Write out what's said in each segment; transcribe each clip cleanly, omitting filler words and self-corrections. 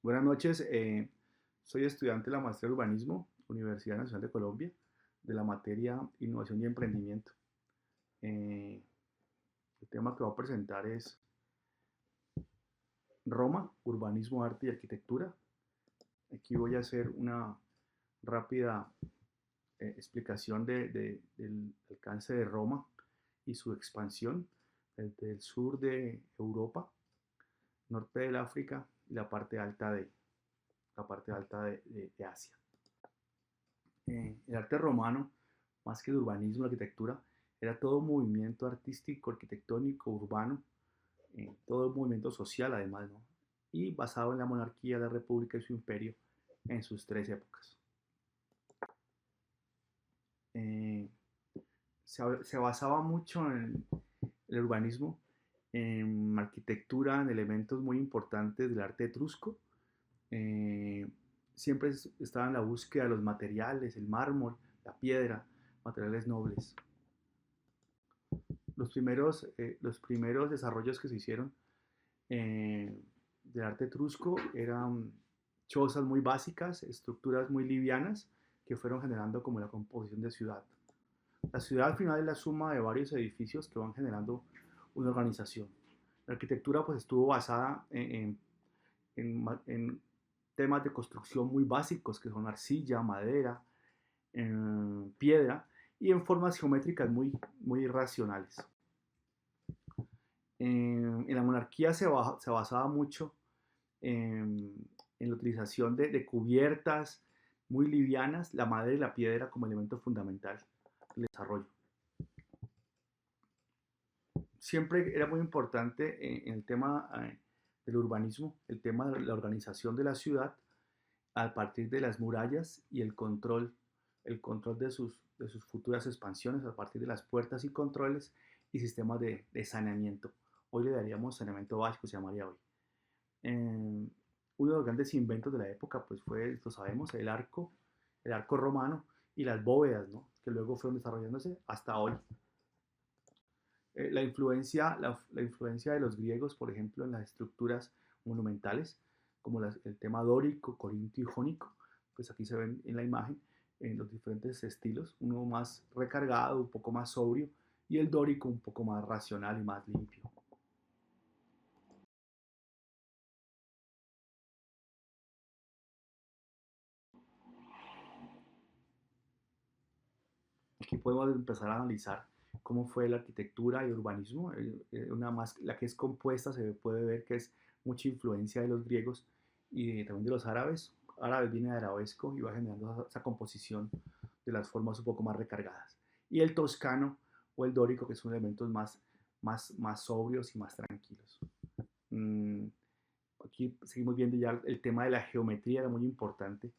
Buenas noches, soy estudiante de la maestría de urbanismo, Universidad Nacional de Colombia, de la materia Innovación y Emprendimiento. Eh, el tema que voy a presentar es Roma, urbanismo, arte y arquitectura. Aquí voy a hacer una rápida explicación del alcance de Roma y su expansión desde el sur de Europa, norte del África y la parte alta de Asia. El arte romano, más que el urbanismo, la arquitectura, era todo un movimiento artístico, arquitectónico, urbano, todo un movimiento social además, ¿no? Y basado en la monarquía, la república y su imperio en sus tres épocas. Eh, se basaba mucho en el urbanismo, en arquitectura, en elementos muy importantes del arte etrusco. Eh, Siempre estaba en la búsqueda de los materiales, el mármol, la piedra, materiales nobles. Los primeros desarrollos que se hicieron eh, del arte etrusco eran chozas muy básicas, estructuras muy livianas que fueron generando como la composición de ciudad. La ciudad al final es la suma de varios edificios que van generando una organización. La arquitectura pues estuvo basada en temas de construcción muy básicos que son arcilla, madera, piedra y en formas geométricas muy racionales. En la monarquía se basaba mucho en la utilización de cubiertas muy livianas, la madera y la piedra como elemento fundamental del desarrollo. Siempre era muy importante en el tema del urbanismo, el tema de la organización de la ciudad a partir de las murallas y el control de sus futuras expansiones a partir de las puertas y controles y sistemas de saneamiento. Hoy le daríamos saneamiento básico, se llamaría hoy. Eh, Uno de los grandes inventos de la época pues fue, lo sabemos, el arco romano y las bóvedas, ¿no? Que luego fueron desarrollándose hasta hoy. La influencia de los griegos, por ejemplo, en las estructuras monumentales, como el tema dórico, corintio y jónico, pues aquí se ven en la imagen en los diferentes estilos, uno más recargado, un poco más sobrio, y el dórico un poco más racional y más limpio. Aquí podemos empezar a analizar cómo fue la arquitectura y urbanismo. La que es compuesta se puede ver que es mucha influencia de los griegos y también de los árabes. Árabe viene de arabesco y va generando esa composición de las formas un poco más recargadas. Y el toscano o el dórico, que son elementos más sobrios y más tranquilos. Mm, Aquí seguimos viendo ya el tema de la geometría, era muy importante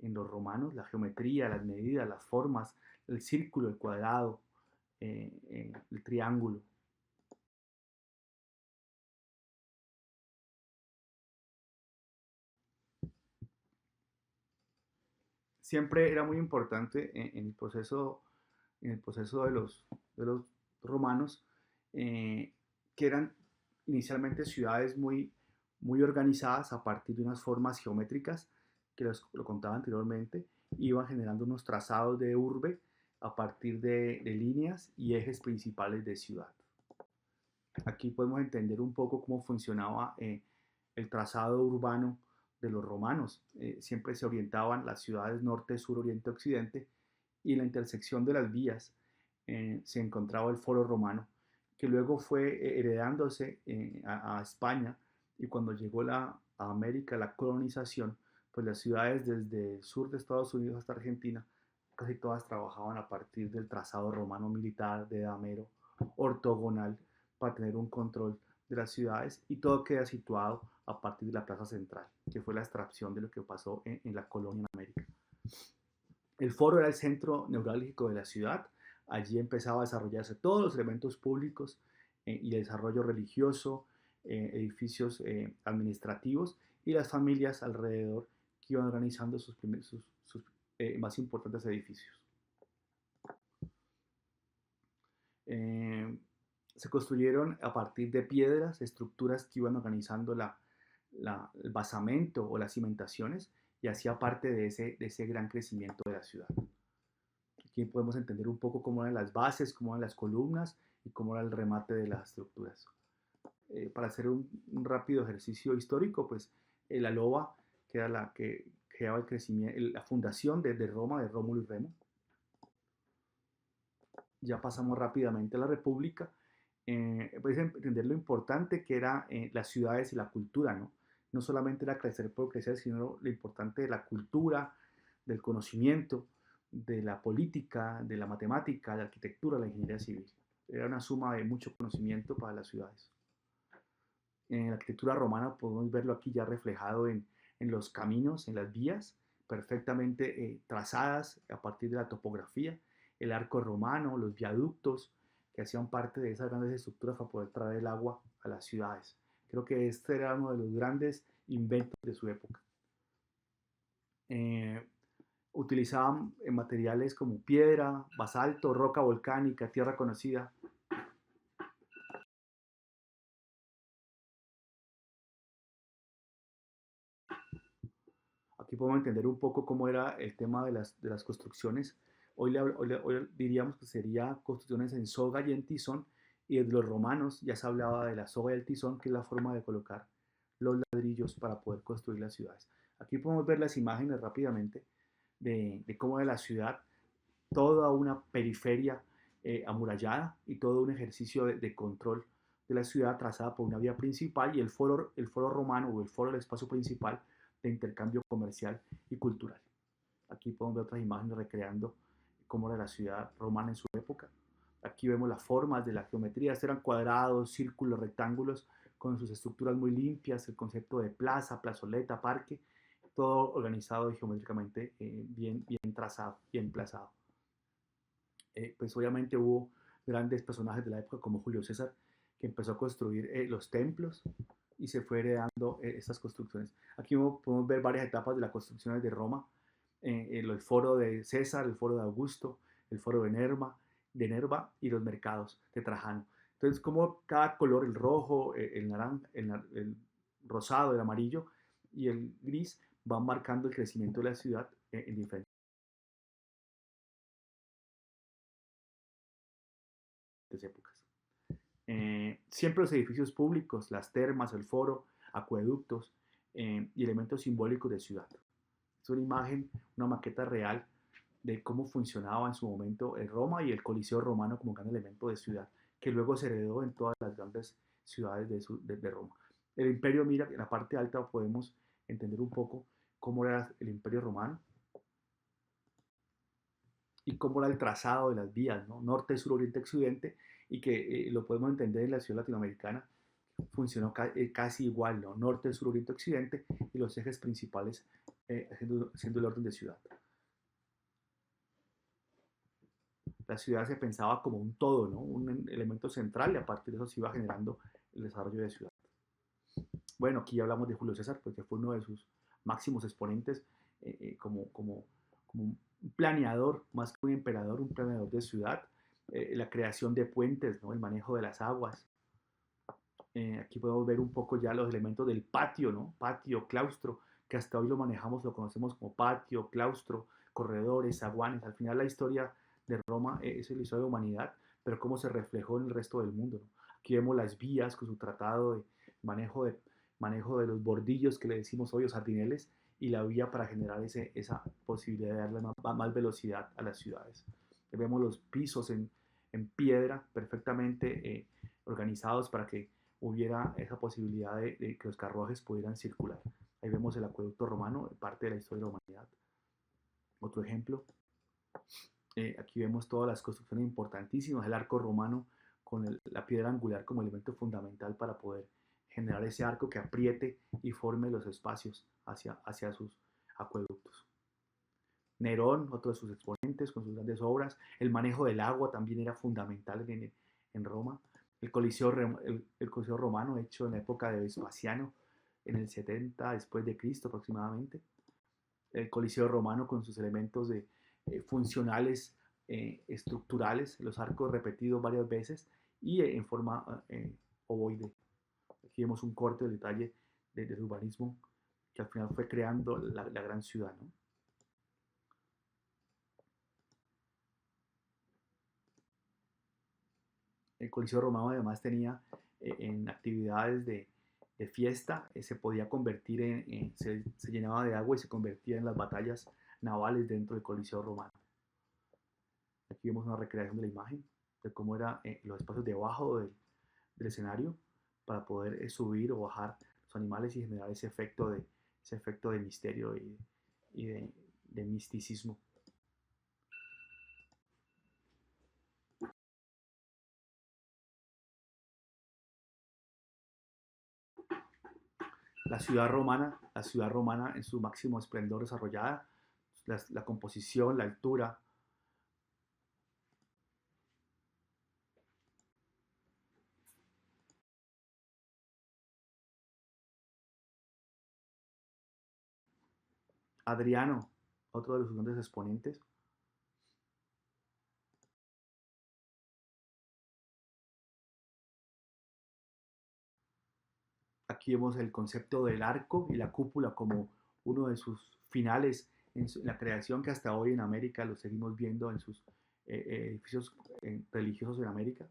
en los romanos, la geometría, las medidas, las formas, el círculo, el cuadrado, el triángulo. Siempre era muy importante en el proceso de los romanos, que eran inicialmente ciudades muy organizadas a partir de unas formas geométricas que lo contaba anteriormente, iban generando unos trazados de urbe a partir de líneas y ejes principales de ciudad. Aquí podemos entender un poco cómo funcionaba el trazado urbano de los romanos. Siempre se orientaban las ciudades norte, sur, oriente, occidente, y en la intersección de las vías se encontraba el foro romano, que luego fue heredándose a España, y cuando llegó a América la colonización, pues las ciudades desde el sur de Estados Unidos hasta Argentina, casi todas trabajaban a partir del trazado romano militar de damero ortogonal para tener un control de las ciudades, y todo queda situado a partir de la plaza central, que fue la extracción de lo que pasó en la colonia en América. El foro era el centro neurálgico de la ciudad. Allí empezaba a desarrollarse todos los elementos públicos y el desarrollo religioso, edificios administrativos y las familias alrededor que iban organizando sus más importantes edificios. Eh, Se construyeron a partir de piedras estructuras que iban organizando el basamento o las cimentaciones y hacía parte de ese gran crecimiento de la ciudad. Aquí podemos entender un poco cómo eran las bases, cómo eran las columnas y cómo era el remate de las estructuras. Para hacer un rápido ejercicio histórico, pues la loba, que era la que creaba el crecimiento, la fundación de Roma, de Rómulo y Remo. Ya pasamos rápidamente a la República. Puedes entender lo importante que eran las ciudades y la cultura, ¿no? No solamente era crecer por crecer, sino lo importante de la cultura, del conocimiento, de la política, de la matemática, de la arquitectura, la ingeniería civil. Era una suma de mucho conocimiento para las ciudades. En la arquitectura romana podemos verlo aquí ya reflejado en los caminos, en las vías, perfectamente trazadas a partir de la topografía, el arco romano, los viaductos, que hacían parte de esas grandes estructuras para poder traer el agua a las ciudades. Creo que este era uno de los grandes inventos de su época. Utilizaban materiales como piedra, basalto, roca volcánica, tierra conocida. Aquí podemos entender un poco cómo era el tema de las construcciones. Hoy diríamos que sería construcciones en soga y en tizón, y desde los romanos ya se hablaba de la soga y el tizón, que es la forma de colocar los ladrillos para poder construir las ciudades. Aquí podemos ver las imágenes rápidamente de cómo era la ciudad, toda una periferia amurallada y todo un ejercicio de control de la ciudad trazada por una vía principal y el foro romano o el foro del espacio principal de intercambio comercial y cultural. Aquí podemos ver otras imágenes recreando cómo era la ciudad romana en su época. Aquí vemos las formas de la geometría, estos eran cuadrados, círculos, rectángulos, con sus estructuras muy limpias, el concepto de plaza, plazoleta, parque, todo organizado y geométricamente bien trazado, bien plazado. Pues obviamente hubo grandes personajes de la época como Julio César, que empezó a construir los templos y se fue heredando estas construcciones. Aquí podemos ver varias etapas de las construcciones de Roma, el foro de César, el foro de Augusto, el foro de Nerva y los mercados de Trajano. Entonces, como cada color, el rojo, el naranja, el rosado, el amarillo y el gris, van marcando el crecimiento de la ciudad en diferentes épocas. Siempre los edificios públicos, las termas, el foro, acueductos y elementos simbólicos de ciudad. Es una imagen, una maqueta real de cómo funcionaba en su momento el Roma y el Coliseo romano como gran elemento de ciudad, que luego se heredó en todas las grandes ciudades de Roma. El imperio, mira, en la parte alta podemos entender un poco cómo era el imperio romano y cómo era el trazado de las vías, ¿no? Norte, sur, oriente, occidente, y que lo podemos entender en la ciudad latinoamericana, funcionó casi igual, ¿no? Norte, sur, oriente, occidente, y los ejes principales siendo el orden de ciudad. La ciudad se pensaba como un todo, ¿no? Un elemento central, y a partir de eso se iba generando el desarrollo de ciudad. Bueno, aquí ya hablamos de Julio César, porque fue uno de sus máximos exponentes como un planeador, más que un emperador, un planeador de ciudad, la creación de puentes, ¿no? El manejo de las aguas. Aquí podemos ver un poco ya los elementos del patio, ¿no? Patio, claustro, que hasta hoy lo manejamos, lo conocemos como patio, claustro, corredores, zaguanes. Al final la historia de Roma es la historia de la humanidad, pero cómo se reflejó en el resto del mundo, ¿no? Aquí vemos las vías con su tratado de manejo de, manejo de los bordillos que le decimos hoy, los sardineles, y la vía para generar esa posibilidad de darle más velocidad a las ciudades. Aquí vemos los pisos en piedra perfectamente organizados para que hubiera esa posibilidad de que los carruajes pudieran circular. Ahí vemos el acueducto romano, parte de la historia de la humanidad. Otro ejemplo, aquí vemos todas las construcciones importantísimas, el arco romano con la piedra angular como elemento fundamental para poder generar ese arco que apriete y forme los espacios hacia sus acueductos. Nerón, otro de sus exponentes con sus grandes obras, el manejo del agua también era fundamental en Roma. El Coliseo romano hecho en la época de Vespasiano, en el 70 después de Cristo aproximadamente. El Coliseo romano con sus elementos funcionales, estructurales, los arcos repetidos varias veces y en forma ovoide. Aquí vemos un corte del detalle del urbanismo que al final fue creando la gran ciudad, ¿no? El Coliseo Romano además tenía en actividades de fiesta, se podía convertir se llenaba de agua y se convertía en las batallas navales dentro del Coliseo Romano. Aquí vemos una recreación de la imagen, de cómo eran los espacios debajo del escenario para poder subir o bajar los animales y generar ese efecto de misterio y de misticismo. La ciudad romana en su máximo esplendor desarrollada, la composición, la altura. Adriano, otro de los grandes exponentes. Aquí vemos el concepto del arco y la cúpula como uno de sus finales en la creación que hasta hoy en América lo seguimos viendo en sus edificios religiosos en América.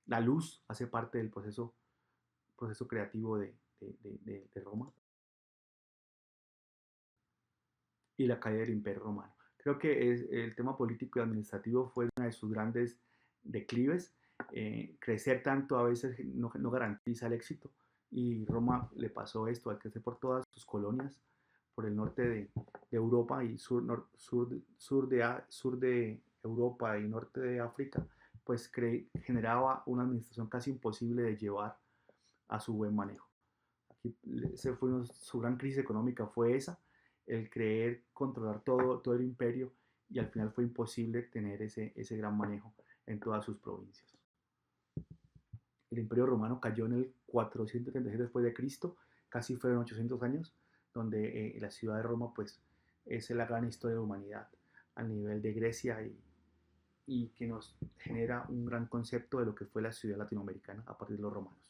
La luz hace parte del proceso creativo de Roma y la caída del Imperio Romano. Creo que el tema político y administrativo fue una de sus grandes declives. Crecer tanto a veces no garantiza el éxito y Roma le pasó esto, al crecer por todas sus colonias, por el norte de Europa y sur de Europa y norte de África, pues generaba una administración casi imposible de llevar a su buen manejo. Aquí, su gran crisis económica fue esa, el creer controlar todo el imperio y al final fue imposible tener ese gran manejo en todas sus provincias. El imperio romano cayó en el 436 después de Cristo, casi fueron 800 años, donde la ciudad de Roma pues es la gran historia de la humanidad a nivel de Grecia y que nos genera un gran concepto de lo que fue la ciudad latinoamericana a partir de los romanos.